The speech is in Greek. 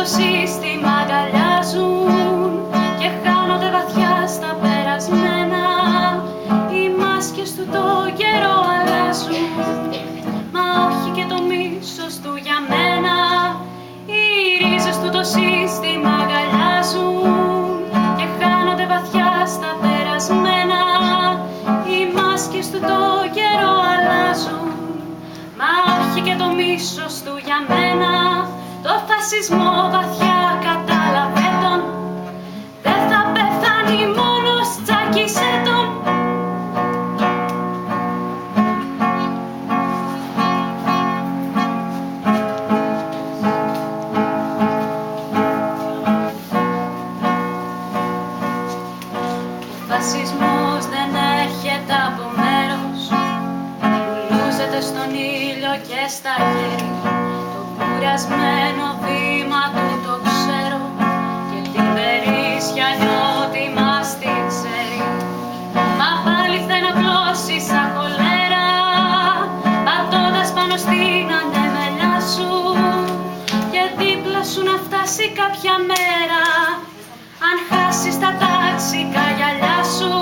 σύστημα αγκαλιάζουν και χάνονται βαθιά στα περασμένα. Οι μάσκες του το καιρό αλλάζουν, μα όχι και το μίσος του για μένα. Οι ρίζες του το σύστημα αγκαλιάζουν και χάνονται βαθιά στα περασμένα. Οι μάσκες του το καιρό αλλάζουν, μα όχι και το μίσος του για μένα. Το φασισμό βαθιά κατάλαβε τον, δεν θα πεθάνει μόνος, τσάκισε τον. Ο φασισμός δεν έρχεται από μέρος που λούζεται στον ήλιο και στα γέρη. Το κουρασμένο βήμα του το ξέρω και την περίσσια νιώτη μας την ξέρει. Μα πάλι φθενοπλώσει σαν χολέρα, πατώντας πάνω στην ανεμελιά σου, και δίπλα σου να φτάσει κάποια μέρα, αν χάσεις τα ταξικά γυαλιά σου.